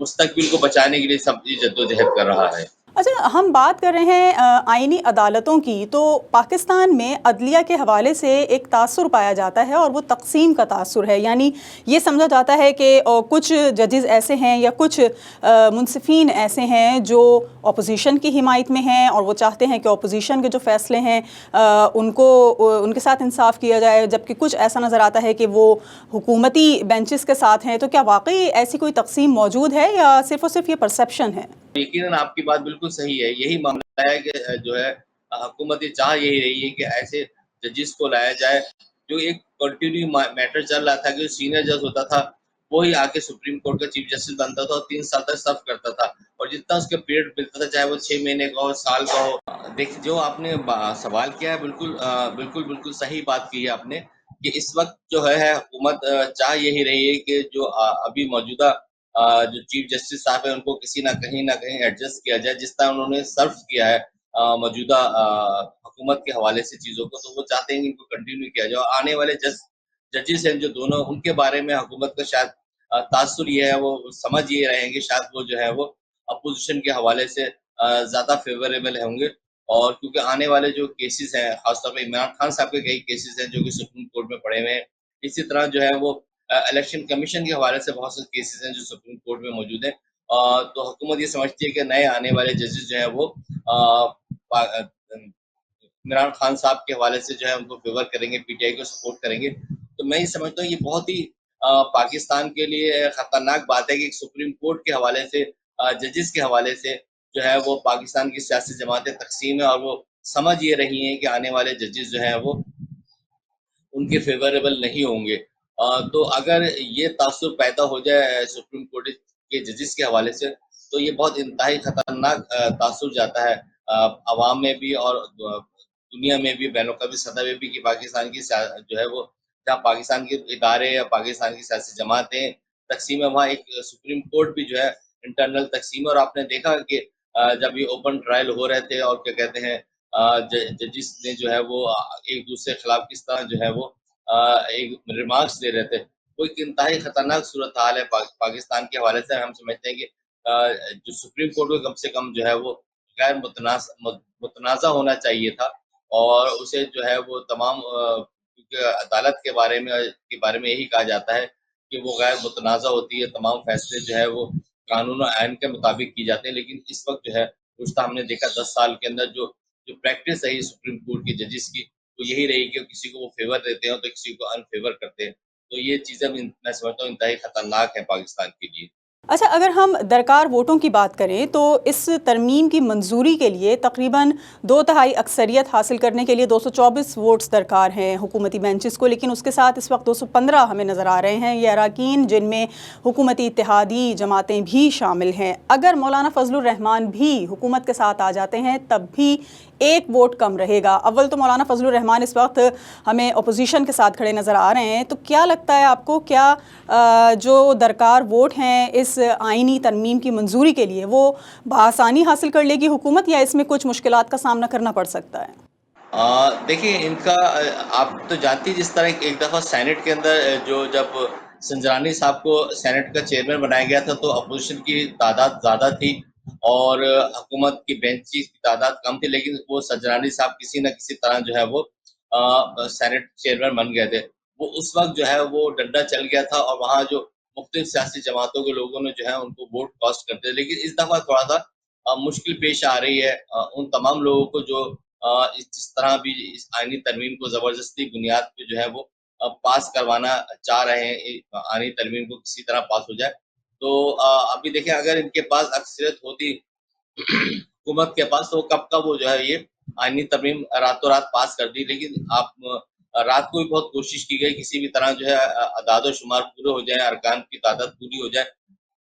مستقبل کو بچانے کے لیے سب جدوجہد کر رہا ہے۔ اچھا، ہم بات کر رہے ہیں آئینی عدالتوں کی، تو پاکستان میں عدلیہ کے حوالے سے ایک تاثر پایا جاتا ہے اور وہ تقسیم کا تاثر ہے، یعنی یہ سمجھا جاتا ہے کہ کچھ ججز ایسے ہیں یا کچھ منصفین ایسے ہیں جو اپوزیشن کی حمایت میں ہیں اور وہ چاہتے ہیں کہ اپوزیشن کے جو فیصلے ہیں ان کے ساتھ انصاف کیا جائے، جبکہ کچھ ایسا نظر آتا ہے کہ وہ حکومتی بینچز کے ساتھ ہیں۔ تو کیا واقعی ایسی کوئی تقسیم موجود ہے یا صرف اور صرف یہ پرسیپشن ہے؟ یقیناً آپ کی بات بالکل صحیح ہے، یہی معاملہ ہے کہ جو ہے حکومت چاہ یہی رہی ہے کہ ایسے ججز کو لایا جائے جو ایک کنٹینیو میٹر چل رہا تھا کہ سینئر جج ہوتا تھا وہی آ کے سپریم کورٹ کا چیف جسٹس بنتا تھا اور 3 سال تک سرو کرتا تھا، اور جتنا اس کا پیریڈ ملتا تھا چاہے وہ 6 مہینے کا ہو، سال کا ہو۔ دیکھ جو آپ نے سوال کیا ہے بالکل صحیح بات کی ہے آپ نے کہ اس وقت جو ہے حکومت چاہ یہی رہی ہے کہ جو ابھی موجودہ جو چیف جسٹس صاحب ہیں ان کو کسی نہ کہیں ایڈجسٹ کیا جائے، جس طرح انہوں نے سرو کیا ہے موجودہ حکومت کے حوالے سے چیزوں کو، تو وہ چاہتے ہیں کہ ان کو کنٹینیو کیا جائے، اور آنے والے ججز ہیں جو دونوں، ان کے بارے میں حکومت کا شاید تاثر یہ ہے، وہ سمجھ یہ رہیں گے شاید وہ جو ہے وہ اپوزیشن کے حوالے سے زیادہ فیوریبل ہوں گے، اور کیونکہ آنے والے جو کیسز ہیں خاص طور پہ عمران خان صاحب کے کئی کیسز ہیں جو کہ سپریم کورٹ میں پڑے ہوئے ہیں، اسی طرح جو ہے وہ الیکشن کمیشن کے حوالے سے بہت سے کیسز ہیں جو سپریم کورٹ میں موجود ہیں، تو حکومت یہ سمجھتی ہے کہ نئے آنے والے ججز جو ہیں وہ عمران خان صاحب کے حوالے سے جو ہے ان کو فیور کریں گے، پی ٹی آئی کو سپورٹ کریں گے۔ تو میں یہ سمجھتا ہوں یہ بہت ہی پاکستان کے لیے خطرناک بات ہے کہ سپریم کورٹ کے حوالے سے ججز کے حوالے سے جو ہے وہ پاکستان کی سیاسی جماعتیں تقسیم ہے، اور وہ سمجھ یہ رہی ہیں کہ آنے والے ججز جو ہیں وہ ان کے فیوریبل نہیں ہوں گے۔ تو اگر یہ تاثر پیدا ہو جائے سپریم کورٹ کے ججز کے حوالے سے تو یہ بہت انتہائی خطرناک تاثر جاتا ہے عوام میں بھی اور دنیا میں بھی، بین الاقوامی سطح پہ بھی، کہ پاکستان کی جو ہے وہ جہاں پاکستان کے ادارے یا پاکستان کی سیاسی جماعتیں تقسیم ہے، وہاں ایک سپریم کورٹ بھی جو ہے انٹرنل تقسیم ہے۔ اور آپ نے دیکھا کہ جب یہ اوپن ٹرائل ہو رہے تھے اور کیا کہتے ہیں ججز نے جو ہے وہ ایک دوسرے کے خلاف کس طرح جو ہے وہ ایک ریمارکس دے رہے تھے، وہ ایک انتہائی خطرناک صورتحال ہے پاکستان کے حوالے سے۔ ہم سمجھتے ہیں کہ جو سپریم کورٹ کو کم سے کم جو ہے وہ غیر متنازع ہونا چاہیے تھا، اور اسے جو ہے وہ تمام کیونکہ عدالت کے بارے میں یہی کہا جاتا ہے کہ وہ غیر متنازع ہوتی ہے، تمام فیصلے جو ہے وہ قانون و آئین کے مطابق کی جاتے ہیں، لیکن اس وقت جو ہے گزشتہ ہم نے دیکھا 10 سال کے اندر جو پریکٹس رہی سپریم کورٹ کی ججز کی وہ یہی رہی کہ کسی کو وہ فیور دیتے ہیں تو کسی کو ان فیور کرتے ہیں، تو یہ چیزیں میں سمجھتا ہوں انتہائی خطرناک ہے پاکستان کے لیے۔ اچھا، اگر ہم درکار ووٹوں کی بات کریں تو اس ترمیم کی منظوری کے لیے تقریباً 2/3 اکثریت حاصل کرنے کے لیے 224 ووٹس درکار ہیں حکومتی بینچز کو، لیکن اس کے ساتھ اس وقت 215 ہمیں نظر آ رہے ہیں یہ اراکین، جن میں حکومتی اتحادی جماعتیں بھی شامل ہیں۔ اگر مولانا فضل الرحمان بھی حکومت کے ساتھ آ جاتے ہیں تب بھی ایک ووٹ کم رہے گا۔ اول تو مولانا فضل الرحمان اس وقت ہمیں اپوزیشن کے ساتھ کھڑے نظر آ رہے ہیں، تو کیا لگتا ہے آپ کو، کیا جو درکار ووٹ ہیں اس آئینی ترمیم کی منظوری کے لیے وہ بآسانی حاصل کر لے گی حکومت، یا اس میں کچھ مشکلات کا سامنا کرنا پڑ سکتا ہے؟ دیکھیں ان کا آپ تو جانتی جس طرح ایک دفعہ سینٹ کے اندر جب سنجرانی صاحب کو سینٹ کا چیئرمین بنایا گیا تھا تو اپوزیشن کی تعداد زیادہ تھی اور حکومت کی بینچ کی تعداد کم تھی، لیکن وہ سنجرانی صاحب کسی نہ کسی طرح جو ہے وہ سینٹ چیئرمین بن گئے تھے۔ وہ اس وقت جو ہے وہ ڈنڈا چل گیا تھا اور وہاں جو مختلف سیاسی جماعتوں کے لوگوں نے جو ہے ان کو ووٹ کاسٹ کرتے، لیکن اس دفعہ تھوڑا سا مشکل پیش آ رہی ہے ان تمام لوگوں کو جو جس طرح بھی اس آئینی ترمیم کو زبردستی بنیاد پہ جو ہے وہ پاس کروانا چاہ رہے ہیں، آئینی ترمیم کو کسی طرح پاس ہو جائے۔ تو ابھی دیکھیں اگر ان کے پاس اکثریت ہوتی حکومت کے پاس تو کب کب وہ جو ہے یہ آئینی ترمیم راتوں رات پاس کر دی، لیکن آپ رات کو بھی بہت کوشش کی گئی کسی بھی طرح جو ہے اعداد و شمار پورے ہو جائیں، ارکان کی تعداد پوری ہو جائے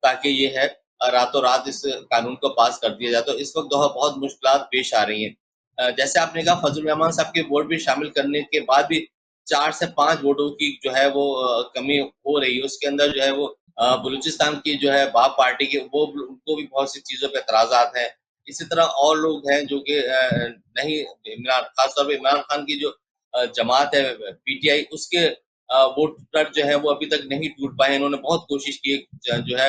تاکہ یہ ہے راتوں رات اس قانون کو پاس کر دیا جائے۔ تو اس وقت بہت مشکلات پیش آ رہی ہیں، جیسے آپ نے کہا فضل الرحمان صاحب کے ووٹ بھی شامل کرنے کے بعد بھی 4 سے 5 ووٹوں کی جو ہے وہ کمی ہو رہی ہے۔ اس کے اندر جو ہے وہ بلوچستان کی جو ہے باپ پارٹی کے وہ ان کو بھی بہت سی چیزوں پہ اعتراضات ہیں، اسی طرح اور لوگ ہیں جو کہ نہیں، خاص طور پہ عمران خان کی جو جماعت ہے پی ٹی آئی، اس کے ووٹ جو ہے وہ ابھی تک نہیں ٹوٹ پائے، انہوں نے بہت کوشش کی جو ہے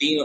3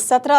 17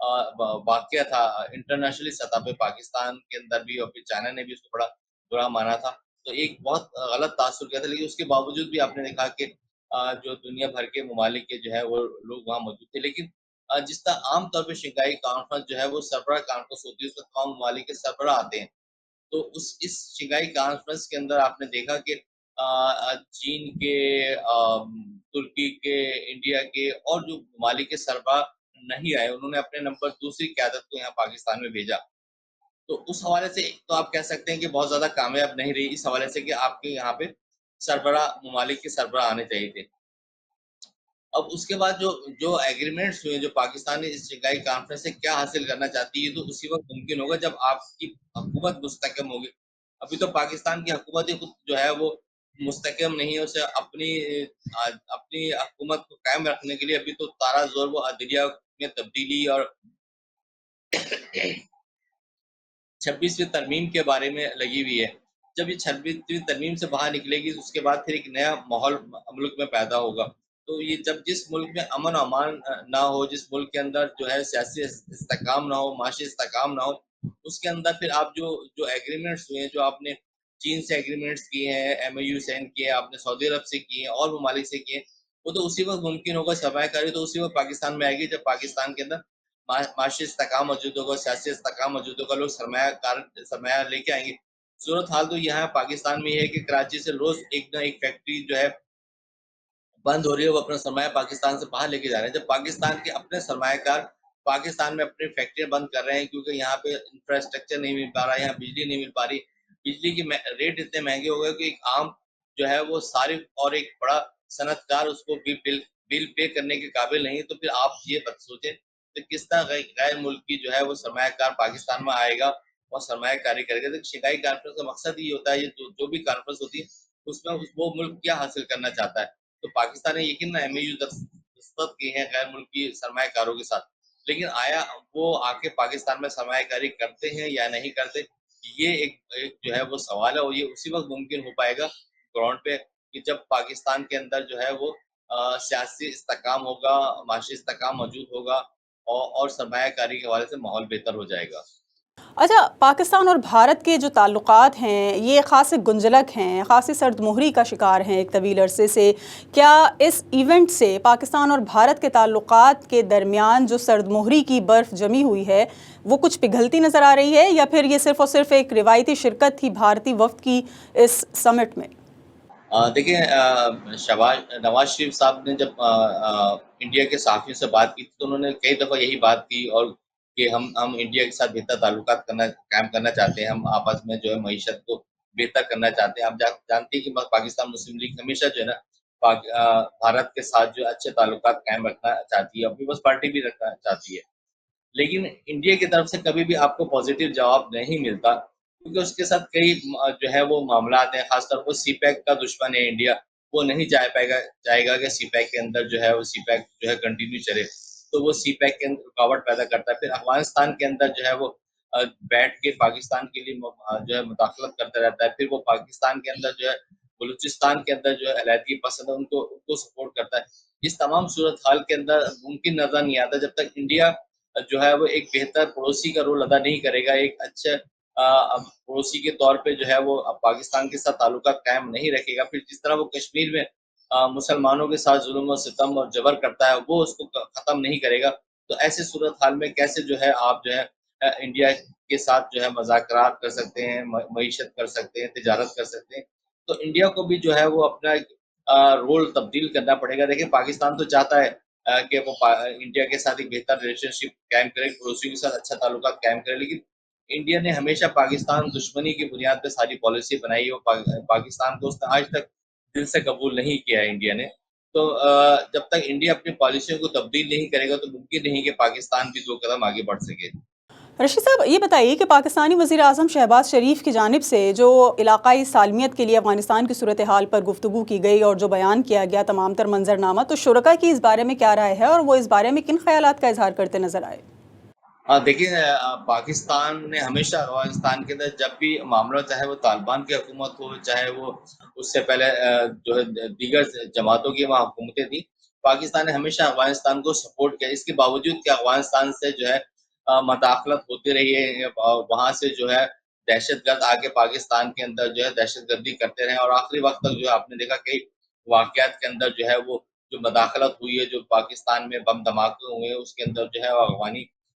واقعہ تھا انٹرنیشنلی سطح پہ، پاکستان کے اندر بھی، اور پھر چائنا نے بھی اس کو بڑا برا مانا تھا، تو ایک بہت غلط تاثر کیا تھا. لیکن اس کے باوجود بھی آپ نے دیکھا کہ جو دنیا بھر کے ممالک کے جو ہے وہ لوگ وہاں موجود تھے. لیکن جس طرح عام طور پہ شنگھائی کانفرنس جو ہے وہ سربراہ کانفرنس ہوتی ہے، اس میں تمام ممالک کے سربراہ آتے ہیں. تو اس شنگھائی کانفرنس کے اندر آپ نے دیکھا کہ چین کے، ترکی کے، انڈیا کے اور جو ممالک کے سربراہ نہیں آئے، انہوں نے اپنے نمبر دوسری قیادت کو یہاں پاکستان میں بھیجا. تو اس حوالے سے تو آپ کہہ سکتے ہیں کہ بہت زیادہ کامیاب نہیں رہی، اس حوالے سے کہ آپ کے یہاں پہ سربراہ، ممالک کے سربراہ آنے چاہیے تھے. اب اس کے بعد جو جو ایگریمنٹس ہوئے، جو پاکستان اس شنگھائی کانفرنس سے کیا حاصل کرنا چاہتی ہے، تو اسی وقت ممکن ہوگا جب آپ کی حکومت مستحکم ہوگی. ابھی تو پاکستان کی حکومت ہی خود جو ہے وہ مستحکم نہیں ہے. اسے اپنی حکومت کو قائم رکھنے کے لیے ابھی تو سارا زور وہ عدلیہ میں تبدیلی اور 26ویں ترمیم کے بارے میں لگی ہوئی ہے. جب یہ 26ویں ترمیم سے باہر نکلے گی تو اس کے بعد پھر ایک نیا ماحول ملک میں پیدا ہوگا. تو یہ جس ملک میں امن و امان نہ ہو، جس ملک کے اندر جو ہے سیاسی استحکام نہ ہو، معاشی استحکام نہ ہو، اس کے اندر پھر آپ جو ایگریمنٹس ہوئے ہیں، جو آپ نے چین سے ایگریمنٹس کیے ہیں، MOU سائن کیے ہیں، آپ نے سعودی عرب سے کیے ہیں اور ممالک سے کیے ہیں، وہ تو اسی وقت ممکن ہوگا. سرمایہ کاری تو اسی وقت پاکستان میں آئے گی جب پاکستان کے اندر معاشی استحکام موجود ہوگا، سیاسی استحکام موجود ہوگا، لوگ سرمایہ لے کے آئیں گے. صورت حال تو یہاں پاکستان میں یہ ہے کہ کراچی سے روز ایک نہ ایک فیکٹری جو ہے بند ہو رہی ہے، وہ اپنا سرمایہ پاکستان سے باہر لے کے جا رہے ہیں. جب پاکستان کے اپنے سرمایہ کار پاکستان میں اپنی فیکٹریاں بند کر رہے ہیں کیونکہ یہاں پہ انفراسٹرکچر نہیں مل پا رہا ہے، یہاں بجلی نہیں مل پا رہی، بجلی کے ریٹ اتنے مہنگے ہو گئے کہ ایک عام جو ہے وہ صارف اور ایک بڑا صنعت کار اس کو بل پے کرنے کے قابل نہیں. تو پھر آپ یہ سوچیں کہ کس طرح غیر ملکی جو ہے وہ سرمایہ کار پاکستان میں آئے گا اور سرمایہ کاری کرے گا. تو شنگھائی کانفرنس کا مقصد یہ ہوتا ہے، جو بھی کانفرنس ہوتی ہے اس میں وہ ملک کیا حاصل کرنا چاہتا ہے. تو پاکستان نے یقیناً MOU دستخط کی ہیں غیر ملکی سرمایہ کاروں کے ساتھ، لیکن آیا وہ آ کے پاکستان میں سرمایہ کاری کرتے ہیں یا نہیں کرتے، یہ ایک جو ہے وہ سوال ہے. اور یہ اسی وقت ممکن ہو پائے گا گراؤنڈ پہ کہ جب پاکستان کے اندر جو ہے وہ سیاسی استحکام ہوگا، معاشی استحکام موجود ہوگا اور سرمایہ کاری کے حوالے سے ماحول بہتر ہو جائے گا. اچھا، پاکستان اور بھارت کے جو تعلقات ہیں یہ خاص گنجلک ہیں، خاصی سرد مہری کا شکار ہیں ایک طویل عرصے سے. کیا اس ایونٹ سے پاکستان اور بھارت کے تعلقات کے درمیان جو سرد مہری کی برف جمی ہوئی ہے وہ کچھ پگھلتی نظر آ رہی ہے، یا پھر یہ صرف اور صرف ایک روایتی شرکت تھی بھارتی وفد کی اس سمٹ میں؟ دیکھیں، نواز شریف صاحب نے جب انڈیا کے صحافیوں سے بات کی تو انہوں نے کئی دفعہ یہی بات کی، اور کہ ہم انڈیا کے ساتھ بہتر تعلقات قائم کرنا چاہتے ہیں، ہم آپس میں جو ہے معیشت کو بہتر کرنا چاہتے ہیں. آپ جانتے ہیں کہ پاکستان مسلم لیگ ہمیشہ جو ہے نا بھارت کے ساتھ جو اچھے تعلقات قائم رکھنا چاہتی ہے، اور پیپلز پارٹی بھی رکھنا چاہتی ہے. لیکن انڈیا کی طرف سے کبھی بھی آپ کو پازیٹیو جواب نہیں ملتا، کیونکہ اس کے ساتھ کئی جو ہے وہ معاملات ہیں. خاص طور پر سی پیک کا دشمن ہے انڈیا، وہ نہیں چاہے گا کہ سی پیک کے اندر جو ہے وہ سی پیک جو ہے کنٹینیو چلے. تو وہ سی پیک کے اندر رکاوٹ پیدا کرتا ہے. پھر افغانستان کے اندر جو ہے وہ بیٹھ کے پاکستان کے لیے جو ہے مداخلت کرتا رہتا ہے. پھر وہ پاکستان کے اندر جو ہے بلوچستان کے اندر جو ہے علیحدگی پسند ہے ان کو سپورٹ کرتا ہے. اس تمام صورتحال کے اندر ممکن نظر نہیں آتا جب تک انڈیا جو ہے وہ ایک بہتر پڑوسی کا رول ادا نہیں کرے گا، ایک اچھا پڑوسی کے طور پہ جو ہے وہ پاکستان کے ساتھ تعلقات قائم نہیں رکھے گا. پھر جس طرح وہ کشمیر میں مسلمانوں کے ساتھ ظلم و ستم اور جبر کرتا ہے وہ اس کو ختم نہیں کرے گا. تو ایسے صورتحال میں کیسے جو ہے آپ جو ہے انڈیا کے ساتھ جو ہے مذاکرات کر سکتے ہیں، معیشت کر سکتے ہیں، تجارت کر سکتے ہیں. تو انڈیا کو بھی جو ہے وہ اپنا رول تبدیل کرنا پڑے گا. دیکھیں پاکستان تو چاہتا ہے کہ وہ انڈیا کے ساتھ ایک بہتر ریلیشن شپ قائم کرے، پڑوسیوں کے ساتھ اچھا تعلقات قائم کرے، لیکن انڈیا نے ہمیشہ پاکستان دشمنی کی بنیاد پہ ساری پالیسی بنائی ہے. پاکستان کو اس نے آج تک دل سے قبول نہیں کیا ہے انڈیا نے. تو جب تک انڈیا اپنی پالیسیوں کو تبدیل نہیں کرے گا تو ممکن نہیں کہ پاکستان بھی 2 قدم آگے بڑھ سکے. رشید صاحب یہ بتائیے کہ پاکستانی وزیر اعظم شہباز شریف کی جانب سے جو علاقائی سالمیت کے لیے افغانستان کی صورتحال پر گفتگو کی گئی اور جو بیان کیا گیا تمام تر منظرنامہ، تو شرکاء کی اس بارے میں کیا رائے ہے اور وہ اس بارے میں کن خیالات کا اظہار کرتے نظر آئے؟ دیکھیں، پاکستان نے ہمیشہ افغانستان کے اندر جب بھی معاملہ، چاہے وہ طالبان کی حکومت ہو، چاہے وہ اس سے پہلے جو ہے دیگر جماعتوں کی وہاں حکومتیں تھیں، پاکستان نے ہمیشہ افغانستان کو سپورٹ کیا. اس کے باوجود کہ افغانستان سے جو ہے مداخلت ہوتی رہی ہے، وہاں سے جو ہے دہشت گرد آ کے پاکستان کے اندر جو ہے دہشت گردی کرتے رہے، اور آخری وقت تک جو ہے آپ نے دیکھا کئی واقعات کے اندر جو ہے وہ جو مداخلت ہوئی ہے، جو پاکستان میں بم دھماکے ہوئے ہیں، اس کے اندر جو ہے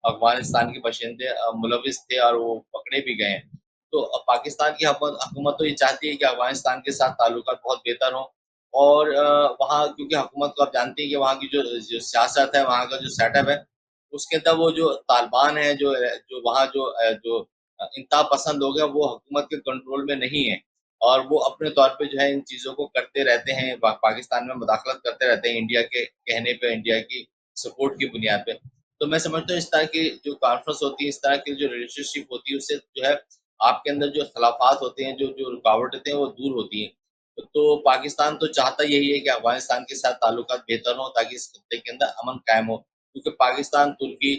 افغانستان کے باشندے ملوث تھے اور وہ پکڑے بھی گئے ہیں۔ تو پاکستان کی حکومت تو یہ چاہتی ہے کہ افغانستان کے ساتھ تعلقات بہت بہتر ہوں، اور وہاں کیونکہ حکومت کو آپ جانتے ہیں کہ وہاں کی جو سیاست ہے، وہاں کا جو سیٹ اپ ہے، اس کے اندر وہ جو طالبان ہیں، جو وہاں جو انتہا پسند لوگ ہیں، وہ حکومت کے کنٹرول میں نہیں ہے، اور وہ اپنے طور پہ جو ہے ان چیزوں کو کرتے رہتے ہیں، پاکستان میں مداخلت کرتے رہتے ہیں انڈیا کے کہنے پہ، انڈیا کی سپورٹ کی بنیاد پہ۔ تو میں سمجھتا ہوں اس طرح کی جو کانفرنس ہوتی ہے، اس طرح کی جو ریلیشن شپ ہوتی ہے، اس سے جو ہے آپ کے اندر جو اختلافات ہوتے ہیں، جو رکاوٹیں ہوتے ہیں، وہ دور ہوتی ہیں۔ تو پاکستان تو چاہتا یہی ہے کہ افغانستان کے ساتھ تعلقات بہتر ہوں، تاکہ اس خطے کے اندر امن قائم ہو، کیونکہ پاکستان، ترکی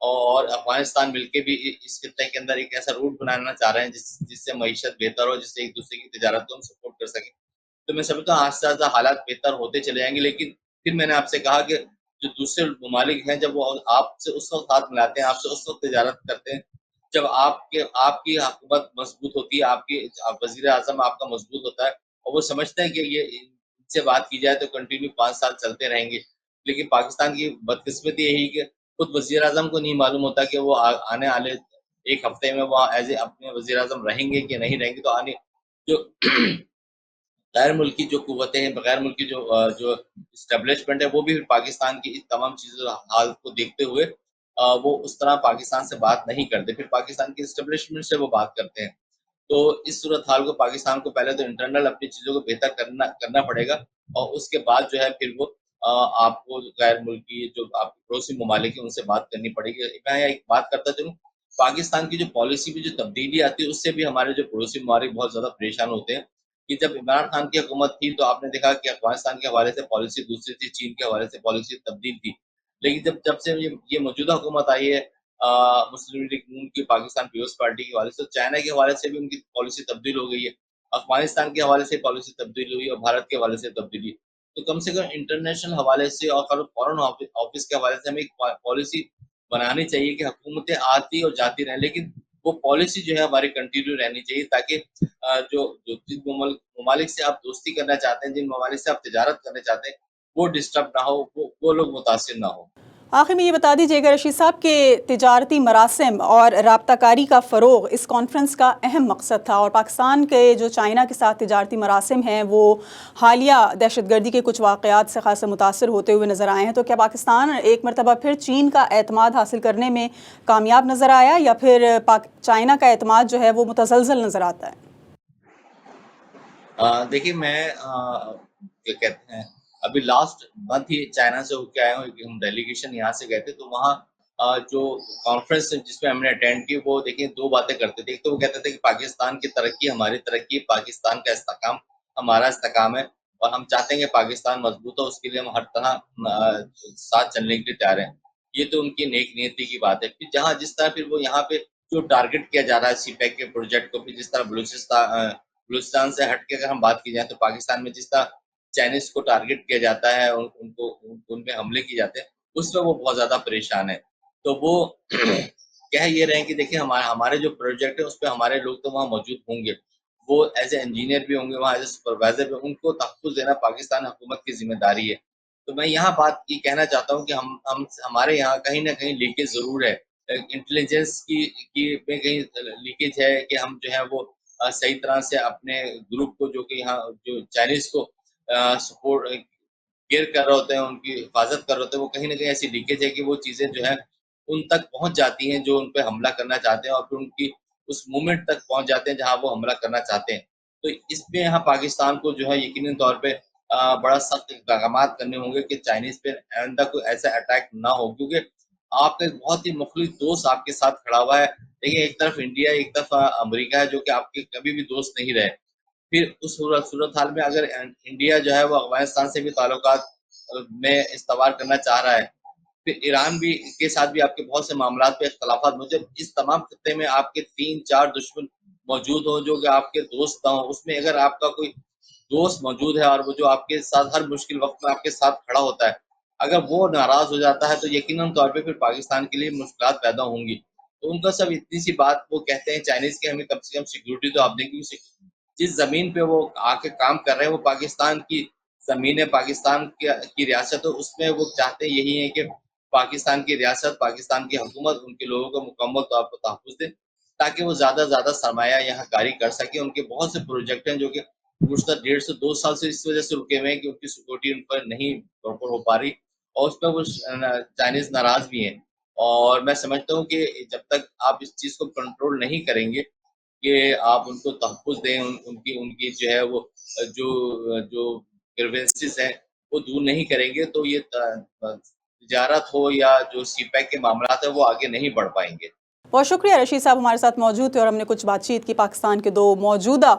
اور افغانستان مل کے بھی اس خطے کے اندر ایک ایسا روٹ بنانا چاہ رہے ہیں جس سے معیشت بہتر ہو، جس سے ایک دوسرے کی تجارت کو ہم سپورٹ کر سکیں۔ تو میں سمجھتا ہوں آہستہ آہستہ حالات بہتر ہوتے چلے جائیں گے، لیکن پھر میں نے آپ سے کہا کہ جو دوسرے ممالک ہیں، جب وہ آپ سے اس وقت ہاتھ ملاتے ہیں، آپ سے اس وقت تجارت کرتے ہیں جب آپ کی حکومت مضبوط ہوتی ہے، آپ کی وزیر اعظم آپ کا مضبوط ہوتا ہے، اور وہ سمجھتے ہیں کہ یہ ان سے بات کی جائے تو کنٹینیو 5 سال چلتے رہیں گے۔ لیکن پاکستان کی بدقسمتی یہی کہ خود وزیر اعظم کو نہیں معلوم ہوتا کہ وہ آنے والے ایک ہفتے میں وہ ایز اے اپنے وزیر اعظم رہیں گے کہ نہیں رہیں گے۔ تو آنے جو غیر ملکی جو قوتیں ہیں، غیر ملکی جو اسٹیبلشمنٹ ہے، وہ بھی پاکستان کی اس تمام چیزوں حال کو دیکھتے ہوئے وہ اس طرح پاکستان سے بات نہیں کرتے، پھر پاکستان کی اسٹیبلشمنٹ سے وہ بات کرتے ہیں۔ تو اس صورتحال کو پاکستان کو پہلے تو انٹرنل اپنی چیزوں کو بہتر کرنا پڑے گا، اور اس کے بعد جو ہے پھر وہ آپ کو غیر ملکی جو آپ کے پڑوسی ممالک ہیں ان سے بات کرنی پڑے گی۔ میں ایک بات کرتا چلوں، پاکستان کی جو پالیسی میں جو تبدیلی آتی ہے، اس سے بھی ہمارے جو پڑوسی ممالک بہت زیادہ پریشان ہوتے ہیں، کہ جب عمران خان کی حکومت تھی تو آپ نے دیکھا کہ افغانستان کے حوالے سے پالیسی دوسری تھی، چین کے حوالے سے پالیسی تبدیل تھی، لیکن جب سے یہ موجودہ حکومت آئی ہے، مسلم لیگ نون کی، پاکستان پیپلز پارٹی کے حوالے سے، چائنا کے حوالے سے بھی ان کی پالیسی تبدیل ہو گئی ہے، افغانستان کے حوالے سے پالیسی تبدیل ہوئی اور بھارت کے حوالے سے تبدیلی۔ تو کم سے کم انٹرنیشنل حوالے سے اور فورن آفس کے حوالے سے ہمیں ایک پالیسی بنانی چاہیے کہ حکومتیں آتی اور جاتی رہیں، لیکن وہ پالیسی جو ہے ہماری کنٹینیو رہنی چاہیے، تاکہ جن ممالک سے آپ دوستی کرنا چاہتے ہیں، جن ممالک سے آپ تجارت کرنا چاہتے ہیں، وہ ڈسٹرب نہ ہو، وہ لوگ متاثر نہ ہو۔ آخر میں یہ بتا دیجیے گا رشید صاحب کہ تجارتی مراسم اور رابطہ کاری کا فروغ اس کانفرنس کا اہم مقصد تھا، اور پاکستان کے جو چائنا کے ساتھ تجارتی مراسم ہیں وہ حالیہ دہشت گردی کے کچھ واقعات سے خاصا متاثر ہوتے ہوئے نظر آئے ہیں۔ تو کیا پاکستان ایک مرتبہ پھر چین کا اعتماد حاصل کرنے میں کامیاب نظر آیا، یا پھر چائنا کا اعتماد جو ہے وہ متزلزل نظر آتا ہے؟ دیکھیے میں کیا کہتے ہیں، ابھی لاسٹ منتھ ہی چائنا سے ہو کے آئے ہوں، کہ ہم ڈیلیگیشن یہاں سے گئے تھے، تو وہاں جو کانفرنس جس میں ہم نے اٹینڈ کی، وہ دیکھیں 2 باتیں کرتے تھے۔ ایک تو وہ کہتے تھے کہ پاکستان کی ترقی ہماری ترقی، پاکستان کا استحکام ہمارا استحکام ہے، اور ہم چاہتے ہیں کہ پاکستان مضبوط ہو، اس کے لیے ہم ہر طرح ساتھ چلنے کے لیے تیار ہیں۔ یہ تو ان کی نیک نیتی کی بات ہے۔ پھر جس طرح پھر وہ یہاں پہ جو ٹارگٹ کیا جا رہا ہے سی پیک کے پروجیکٹ کو، پھر جس طرح بلوچستان سے ہٹ کے اگر ہم بات کی جائے تو پاکستان میں جس طرح چائنیز کو ٹارگٹ کیا جاتا ہے، ان پہ حملے کیے جاتے ہیں، اس پہ وہ بہت زیادہ پریشان ہے۔ تو وہ کہہ یہ رہے ہیں کہ دیکھیں ہمارے جو پروجیکٹ ہے اس پہ ہمارے لوگ تو وہاں موجود ہوں گے، وہ ایز اے انجینئر بھی ہوں گے وہاں، ایز اے سپروائزر بھی، ان کو تحفظ دینا پاکستان حکومت کی ذمہ داری ہے۔ تو میں یہاں بات یہ کہنا چاہتا ہوں کہ ہمارے یہاں کہیں نہ کہیں لیکیج ضرور ہے، انٹیلیجنس کی میں کہیں لیکیج ہے، کہ ہم جو ہے وہ صحیح طرح سے اپنے گروپ کو، جو کہ یہاں جو چائنیز کو سپورٹ کیئر کر رہے ہوتے ہیں، ان کی حفاظت کر رہے ہوتے ہیں، وہ کہیں نہ کہیں ایسی لیکیج ہے کہ وہ چیزیں جو ہے ان تک پہنچ جاتی ہیں جو ان پہ حملہ کرنا چاہتے ہیں، اور پھر ان کی اس مومنٹ تک پہنچ جاتے ہیں جہاں وہ حملہ کرنا چاہتے ہیں۔ تو اس پہ یہاں پاکستان کو جو ہے یقینی طور پہ بڑا سخت اقدامات کرنے ہوں گے کہ چائنیز پہ آئندہ کوئی ایسا اٹیک نہ ہو، کیونکہ آپ کا ایک بہت ہی مخلص دوست آپ کے ساتھ کھڑا ہوا ہے۔ دیکھیں ایک طرف انڈیا، ایک طرف امریکہ ہے، جو کہ آپ کے کبھی بھی دوست نہیں رہے۔ پھر اس صورتحال میں اگر انڈیا جو ہے وہ افغانستان سے بھی تعلقات میں استوار کرنا چاہ رہا ہے، پھر ایران بھی کے ساتھ بھی آپ کے بہت سے معاملات پہ اختلافات موجود، اس تمام خطے میں آپ کے 3-4 دشمن موجود ہوں جو کہ آپ کے دوست نہ ہوں، اس میں اگر آپ کا کوئی دوست موجود ہے اور وہ جو آپ کے ساتھ ہر مشکل وقت میں آپ کے ساتھ کھڑا ہوتا ہے، اگر وہ ناراض ہو جاتا ہے تو یقیناً طور پہ پھر پاکستان کے لیے مشکلات پیدا ہوں گی. تو ان کا سب اتنی سی بات وہ کہتے ہیں چائنیز کے ہمیں کم سے کم سیکورٹی تو آپ دیں, کیونکہ جس زمین پہ وہ آ کے کام کر رہے ہیں وہ پاکستان کی زمین ہے, پاکستان کی ریاست ہے, اس میں وہ چاہتے یہی ہے کہ پاکستان کی ریاست, پاکستان کی حکومت ان کے لوگوں کو مکمل طور پر تحفظ دے تاکہ وہ زیادہ سے زیادہ سرمایہ یہاں کاری کر سکے. ان کے بہت سے پروجیکٹ ہیں جو کہ گزشتہ 1.5 سے 2 سال سے اس وجہ سے رکے ہوئے ہیں کہ ان کی سیکورٹی ان پر نہیں پراپر ہو پا رہی, اور اس پہ وہ چائنیز ناراض بھی ہیں. اور میں سمجھتا ہوں کہ جب تک آپ اس چیز کو کنٹرول نہیں کریں گے کہ آپ ان کو تحفظ دیں, ان کی جو ہے وہ جو گریوینسز ہیں وہ دور نہیں کریں گے, تو یہ تجارت ہو یا جو سی پیک کے معاملات ہیں وہ آگے نہیں بڑھ پائیں گے. بہت شکریہ رشید صاحب ہمارے ساتھ موجود تھے اور ہم نے کچھ بات چیت کی پاکستان کے دو موجودہ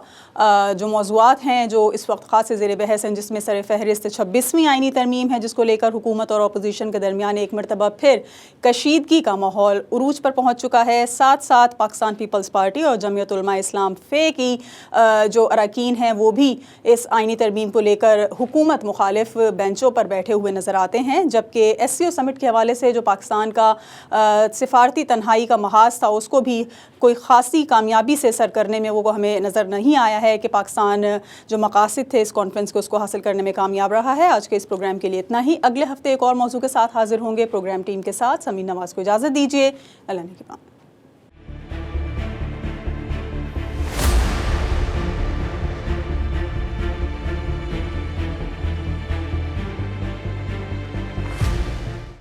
جو موضوعات ہیں جو اس وقت خاص زیر بحث ہیں, جس میں سر فہرست 26ویں آئینی ترمیم ہے جس کو لے کر حکومت اور اپوزیشن کے درمیان ایک مرتبہ پھر کشیدگی کا ماحول عروج پر پہنچ چکا ہے. ساتھ ساتھ پاکستان پیپلز پارٹی اور جمعیت علماء اسلام فے کی جو اراکین ہیں وہ بھی اس آئینی ترمیم کو لے کر حکومت مخالف بینچوں پر بیٹھے ہوئے نظر آتے ہیں, جبکہ ایس سی او سمٹ کے حوالے سے جو پاکستان کا سفارتی تنہائی کا محاذ تھا اس کو بھی کوئی خاصی کامیابی سے سر کرنے میں وہ ہمیں نظر نہیں آیا ہے کہ پاکستان جو مقاصد تھے اس کانفرنس کو اس کو حاصل کرنے میں کامیاب رہا ہے. آج کے اس پروگرام کے لیے اتنا ہی. اگلے ہفتے ایک اور موضوع کے ساتھ حاضر ہوں گے. پروگرام ٹیم کے ساتھ سمین نواز کو اجازت دیجیے. اللہ نے